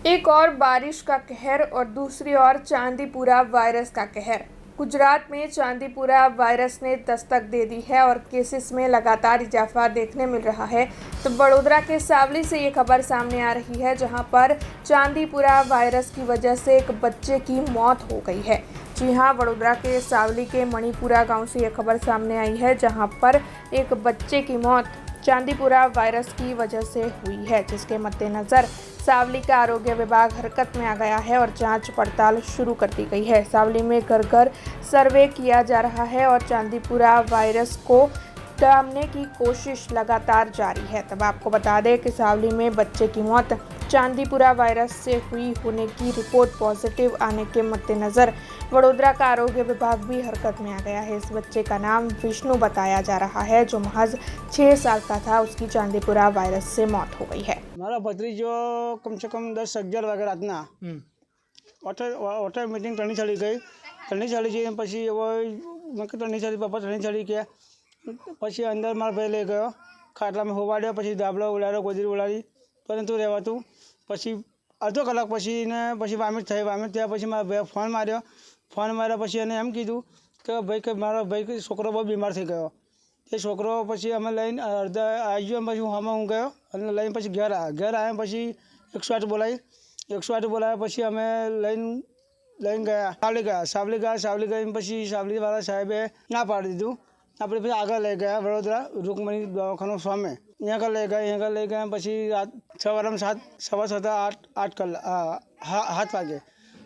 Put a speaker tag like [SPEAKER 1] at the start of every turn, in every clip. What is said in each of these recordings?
[SPEAKER 1] एक और बारिश का कहर और दूसरी ओर चांदीपुरा वायरस का कहर। गुजरात में चांदीपुरा वायरस ने दस्तक दे दी है और केसेस में लगातार इजाफा देखने मिल रहा है। तो बड़ोदरा के सावली से ये खबर सामने आ रही है, जहां पर चांदीपुरा वायरस की वजह से एक बच्चे की मौत हो गई है। जी हां, बड़ोदरा के सावली के मणिपुरा गांव से ये खबर सामने आई है, जहां पर एक बच्चे की मौत चांदीपुरा वायरस की वजह से हुई है, जिसके मद्देनज़र सावली का आरोग्य विभाग हरकत में आ गया है और जांच पड़ताल शुरू कर दी गई है। सावली में घर घर सर्वे किया जा रहा है और चांदीपुरा वायरस को दबाने की कोशिश लगातार जारी है। तब आपको बता दें कि सावली में बच्चे की मौत चांदीपुरा वायरस से हुई होने की रिपोर्ट पॉजिटिव आने के मद्देनज़र बड़ोदरा का आरोग्य विभाग भी हरकत में आ गया है। इस बच्चे का नाम विष्णु बताया जा रहा है, जो महज 6 साल का था। उसकी चांदीपुरा वायरस से मौत हो गई है।
[SPEAKER 2] मारा भतीजो कम से कम 10-11 वागे रातना ओटे मीटिंग टनी चली गई। टनी चली गई पछी मैं टनी चली पप्पा टनी चली गया पछी अंदर मारा भाई ले गयो खाटला में होवाड्यो पछी दाबलो उलाड्यो गोदरी उलाड़ी परंतु रहेवातुं पछी अर्धो कलाक पछी ने पछी वामिट थया पछी मारा भाई फोन मार्यो पछी एने एम कीधुं के भाई के मारो भाई छोकरो बहुत बीमार थई गयो। એ છોકરો પછી અમે લઈને અડધા આવી ગયો પછી હું ગયો અને લઈને પછી ઘેર આવ્યા પછી 108 બોલાવ્યા પછી અમે લઈને ગયા સાવલી ગઈને પછી સાવલીવાળા સાહેબે ના પાડી દીધું। આપણે પછી આગળ લઈ ગયા વડોદરા રૂકમણી દવાખાનું સામે અહીંયા લઈ ગયા પછી સવારમાં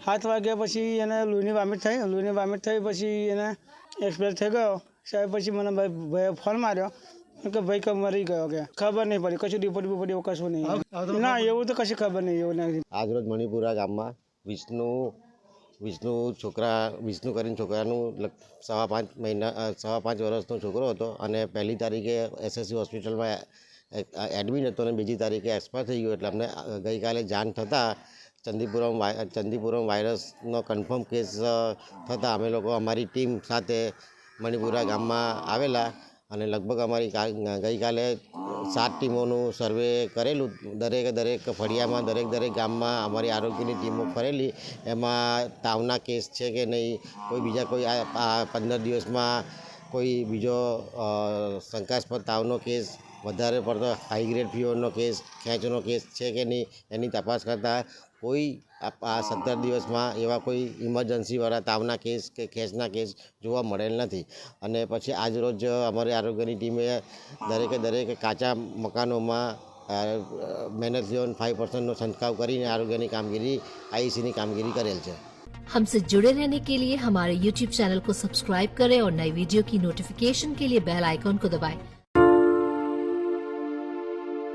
[SPEAKER 2] 7 વાગે પછી એને લોહીની વામિટ થઈ પછી એને એક્સપાયર થઈ ગયો। साहब पी मैंने भाई फोन मार्यो कि भाई कब मरी गयो के खबर नहीं पड़ी कशु रिपोर्ट एवं कशु नहीं ना एवं तो कशी खबर नहीं।
[SPEAKER 3] आज रोज मणिपुरा गाम में विष्णु करीने छोकरानु 5.5 वर्षनो छोकरो हतो अने पहली तारीखे SSC होस्पिटल में एडमिट हतो अने बीजी तारीखे एक्सपायर थई गयो। एटले अमने गई काले जाण थता चांदीपुरम वायरसनो कन्फर्म केस थता अमे लोको अमारी टीम साथे मणिपुरा गाम में आवेला अने लगभग अमारी गई काले 7 टीमों सर्वे करेलू। दरेक फड़िया में दरेक गाम में अमारी आरोग्य टीमों फरेली। एमां तावना केस है कि नहीं, कोई बीजा कोई 15 दिवस में कोई बीजो शंकास्पद तावनो केस, वधारे पड़तो हाई ग्रेड फीवरनो केस, खेंचनो केस है कि नहीं एनी तपास करता कोई 17 दिवस में एवा कोई इमरजन्सी वाला तावना केस के खेंचना केस जोवा मळेल नथी। अने पछी आज रोज अमारी आरोग्यनी टीमे दरेक काचा मकानों में -5% 5% छंटकाव करीने आरोग्यनी कामगीरी IEC कामगीरी करेल छे।
[SPEAKER 4] हमसे जुड़े रहने के लिए हमारे YouTube चैनल को सब्सक्राइब करें और नई वीडियो की नोटिफिकेशन के लिए बेल आइकॉन को दबाएं।